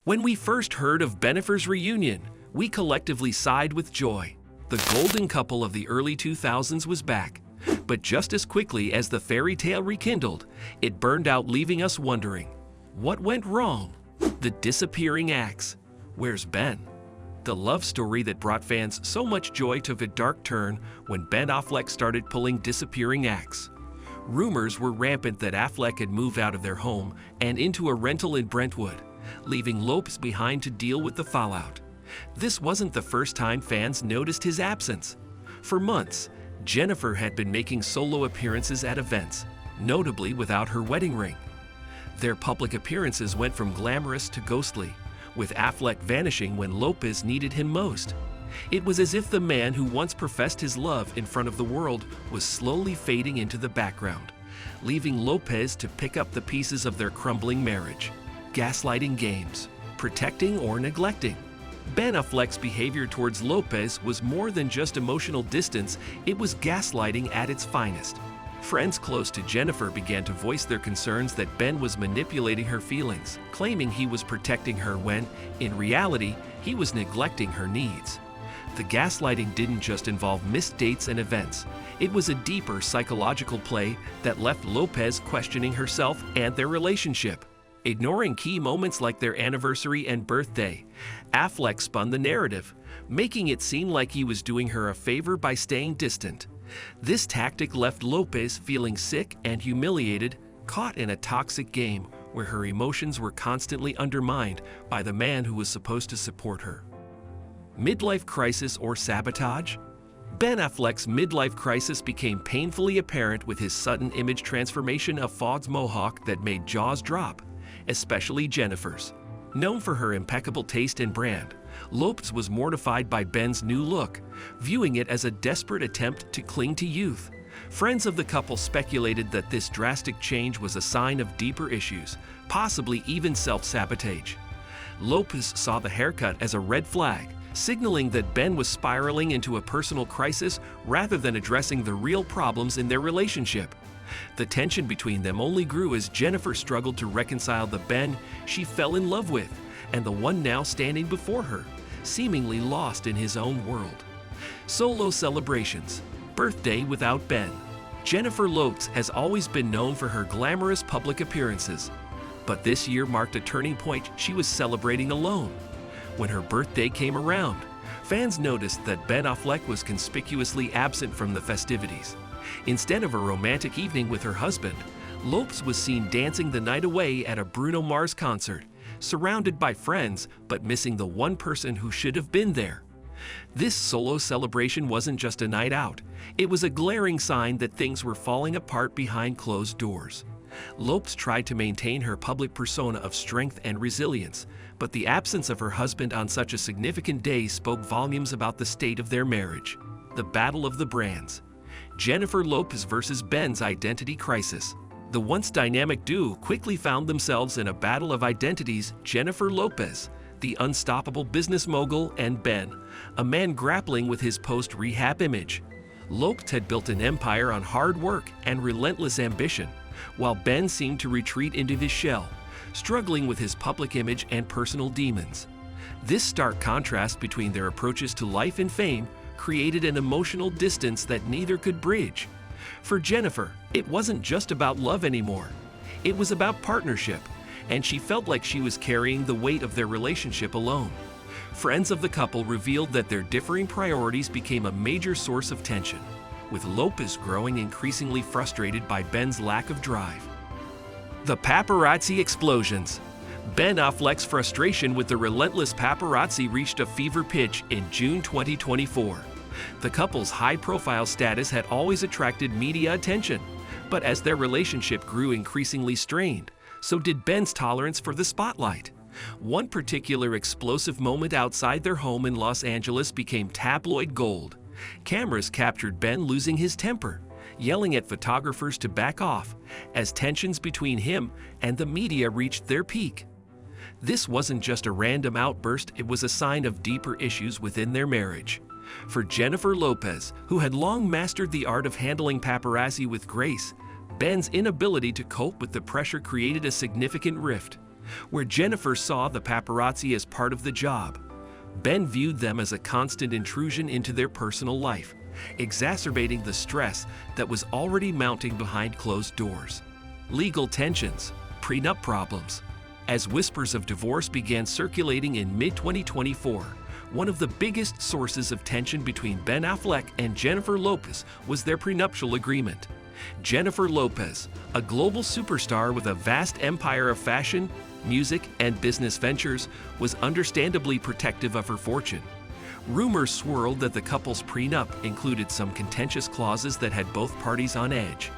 When we first heard of Bennifer's reunion, we collectively sighed with joy. The golden couple of the early 2000s was back. But just as quickly as the fairy tale rekindled, it burned out, leaving us wondering, what went wrong? The disappearing axe. Where's Ben? The love story that brought fans so much joy took a dark turn when Ben Affleck started pulling disappearing acts. Rumors were rampant that Affleck had moved out of their home and into a rental in Brentwood, leaving Lopez behind to deal with the fallout. This wasn't the first time fans noticed his absence. For months, Bennifer had been making solo appearances at events, notably without her wedding ring. Their public appearances went from glamorous to ghostly, with Affleck vanishing when Lopez needed him most. It was as if the man who once professed his love in front of the world was slowly fading into the background, leaving Lopez to pick up the pieces of their crumbling marriage. Gaslighting games, protecting or neglecting. Ben Affleck's behavior towards Lopez was more than just emotional distance, it was gaslighting at its finest. Friends close to Bennifer began to voice their concerns that Ben was manipulating her feelings, claiming he was protecting her when, in reality, he was neglecting her needs. The gaslighting didn't just involve missed dates and events. It was a deeper psychological play that left Lopez questioning herself and their relationship. Ignoring key moments like their anniversary and birthday, Affleck spun the narrative, making it seem like he was doing her a favor by staying distant. This tactic left Lopez feeling sick and humiliated, caught in a toxic game where her emotions were constantly undermined by the man who was supposed to support her. Midlife crisis or sabotage? Ben Affleck's midlife crisis became painfully apparent with his sudden image transformation of Fog's mohawk that made jaws drop, especially Bennifer's. Known for her impeccable taste and brand, Lopez was mortified by Ben's new look, viewing it as a desperate attempt to cling to youth. Friends of the couple speculated that this drastic change was a sign of deeper issues, possibly even self-sabotage. Lopez saw the haircut as a red flag, signaling that Ben was spiraling into a personal crisis rather than addressing the real problems in their relationship. The tension between them only grew as Bennifer struggled to reconcile the Ben she fell in love with and the one now standing before her, seemingly lost in his own world. Solo celebrations. Birthday without Ben. Bennifer Lopez has always been known for her glamorous public appearances, but this year marked a turning point. She was celebrating alone. When her birthday came around, fans noticed that Ben Affleck was conspicuously absent from the festivities. Instead of a romantic evening with her husband, Lopez was seen dancing the night away at a Bruno Mars concert, surrounded by friends but missing the one person who should have been there. This solo celebration wasn't just a night out, it was a glaring sign that things were falling apart behind closed doors. Lopez tried to maintain her public persona of strength and resilience, but the absence of her husband on such a significant day spoke volumes about the state of their marriage. The battle of the brands. Bennifer Lopez versus Ben's identity crisis. The once dynamic duo quickly found themselves in a battle of identities. Bennifer Lopez, the unstoppable business mogul, and Ben, a man grappling with his post-rehab image. Lopez had built an empire on hard work and relentless ambition, while Ben seemed to retreat into his shell, struggling with his public image and personal demons. This stark contrast between their approaches to life and fame created an emotional distance that neither could bridge. For Bennifer, it wasn't just about love anymore. It was about partnership, and she felt like she was carrying the weight of their relationship alone. Friends of the couple revealed that their differing priorities became a major source of tension, with Lopez growing increasingly frustrated by Ben's lack of drive. The paparazzi explosions. Ben Affleck's frustration with the relentless paparazzi reached a fever pitch in June 2024. The couple's high-profile status had always attracted media attention, but as their relationship grew increasingly strained, so did Ben's tolerance for the spotlight. One particular explosive moment outside their home in Los Angeles became tabloid gold. Cameras captured Ben losing his temper, yelling at photographers to back off, as tensions between him and the media reached their peak. This wasn't just a random outburst, it was a sign of deeper issues within their marriage. For Bennifer Lopez, who had long mastered the art of handling paparazzi with grace, Ben's inability to cope with the pressure created a significant rift. Where Jennifer saw the paparazzi as part of the job, Ben viewed them as a constant intrusion into their personal life, exacerbating the stress that was already mounting behind closed doors. Legal tensions, prenup problems. As whispers of divorce began circulating in mid-2024, one of the biggest sources of tension between Ben Affleck and Jennifer Lopez was their prenuptial agreement. Jennifer Lopez, a global superstar with a vast empire of fashion, music, and business ventures, was understandably protective of her fortune. Rumors swirled that the couple's prenup included some contentious clauses that had both parties on edge.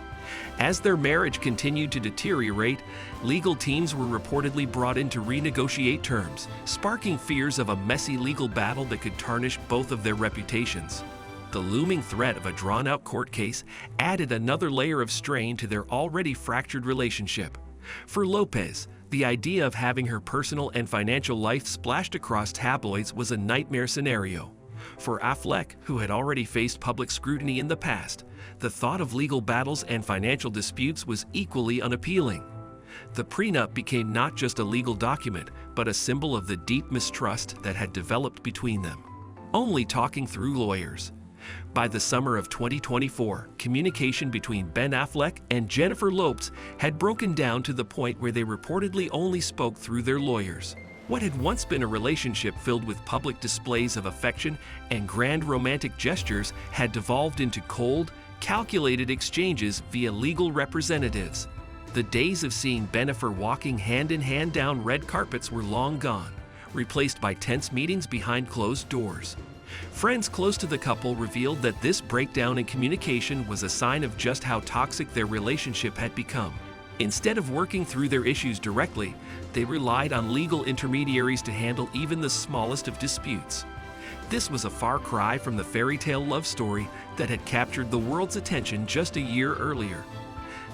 As their marriage continued to deteriorate, legal teams were reportedly brought in to renegotiate terms, sparking fears of a messy legal battle that could tarnish both of their reputations. The looming threat of a drawn-out court case added another layer of strain to their already fractured relationship. For Lopez, the idea of having her personal and financial life splashed across tabloids was a nightmare scenario. For Affleck, who had already faced public scrutiny in the past, the thought of legal battles and financial disputes was equally unappealing. The prenup became not just a legal document, but a symbol of the deep mistrust that had developed between them. Only talking through lawyers. By the summer of 2024, communication between Ben Affleck and Jennifer Lopez had broken down to the point where they reportedly only spoke through their lawyers. What had once been a relationship filled with public displays of affection and grand romantic gestures had devolved into cold, calculated exchanges via legal representatives. The days of seeing Bennifer walking hand in hand down red carpets were long gone, replaced by tense meetings behind closed doors. Friends close to the couple revealed that this breakdown in communication was a sign of just how toxic their relationship had become. Instead of working through their issues directly, they relied on legal intermediaries to handle even the smallest of disputes. This was a far cry from the fairy tale love story that had captured the world's attention just a year earlier.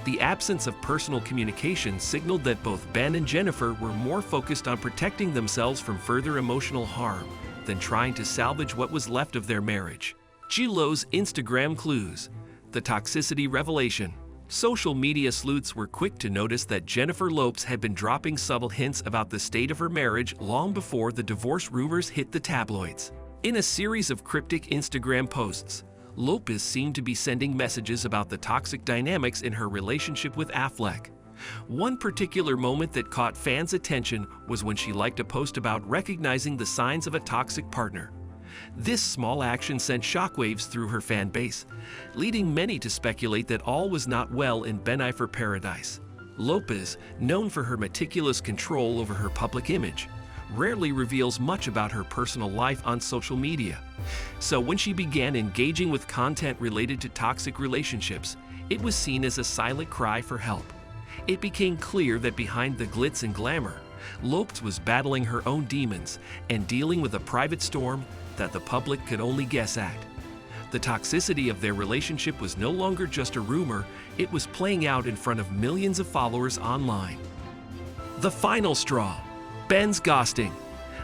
The absence of personal communication signaled that both Ben and Jennifer were more focused on protecting themselves from further emotional harm than trying to salvage what was left of their marriage. Gilo's Instagram clues. The toxicity revelation. Social media sleuths were quick to notice that Jennifer Lopez had been dropping subtle hints about the state of her marriage long before the divorce rumors hit the tabloids. In a series of cryptic Instagram posts, Lopez seemed to be sending messages about the toxic dynamics in her relationship with Affleck. One particular moment that caught fans' attention was when she liked a post about recognizing the signs of a toxic partner. This small action sent shockwaves through her fan base, leading many to speculate that all was not well in Bennifer paradise. Lopez, known for her meticulous control over her public image, rarely reveals much about her personal life on social media. So when she began engaging with content related to toxic relationships, it was seen as a silent cry for help. It became clear that behind the glitz and glamour, Lopez was battling her own demons and dealing with a private storm that the public could only guess at. The toxicity of their relationship was no longer just a rumor, it was playing out in front of millions of followers online. The final straw. Ben's ghosting.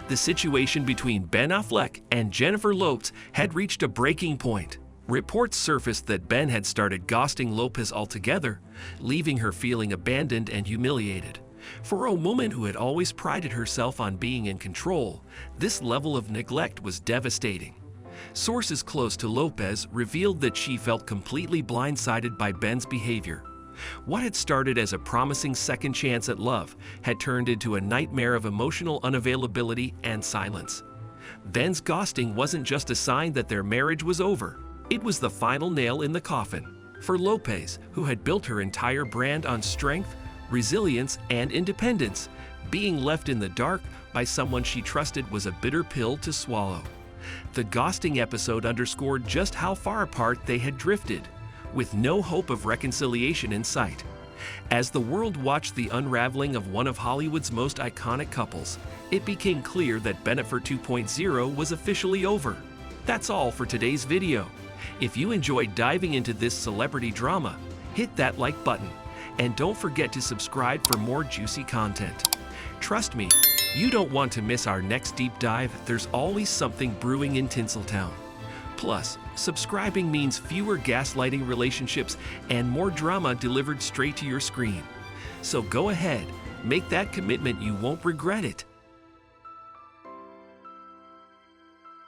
The situation between Ben Affleck and Jennifer Lopez had reached a breaking point. Reports surfaced that Ben had started ghosting Lopez altogether, leaving her feeling abandoned and humiliated. For a woman who had always prided herself on being in control, this level of neglect was devastating. Sources close to Lopez revealed that she felt completely blindsided by Ben's behavior. What had started as a promising second chance at love had turned into a nightmare of emotional unavailability and silence. Ben's ghosting wasn't just a sign that their marriage was over. It was the final nail in the coffin. For Lopez, who had built her entire brand on strength, resilience, and independence, being left in the dark by someone she trusted was a bitter pill to swallow. The ghosting episode underscored just how far apart they had drifted, with no hope of reconciliation in sight. As the world watched the unraveling of one of Hollywood's most iconic couples, it became clear that Bennifer 2.0 was officially over. That's all for today's video. If you enjoyed diving into this celebrity drama, hit that like button, and don't forget to subscribe for more juicy content. Trust me, you don't want to miss our next deep dive. There's always something brewing in Tinseltown. Plus, subscribing means fewer gaslighting relationships and more drama delivered straight to your screen. So go ahead, Make that commitment, you won't regret it.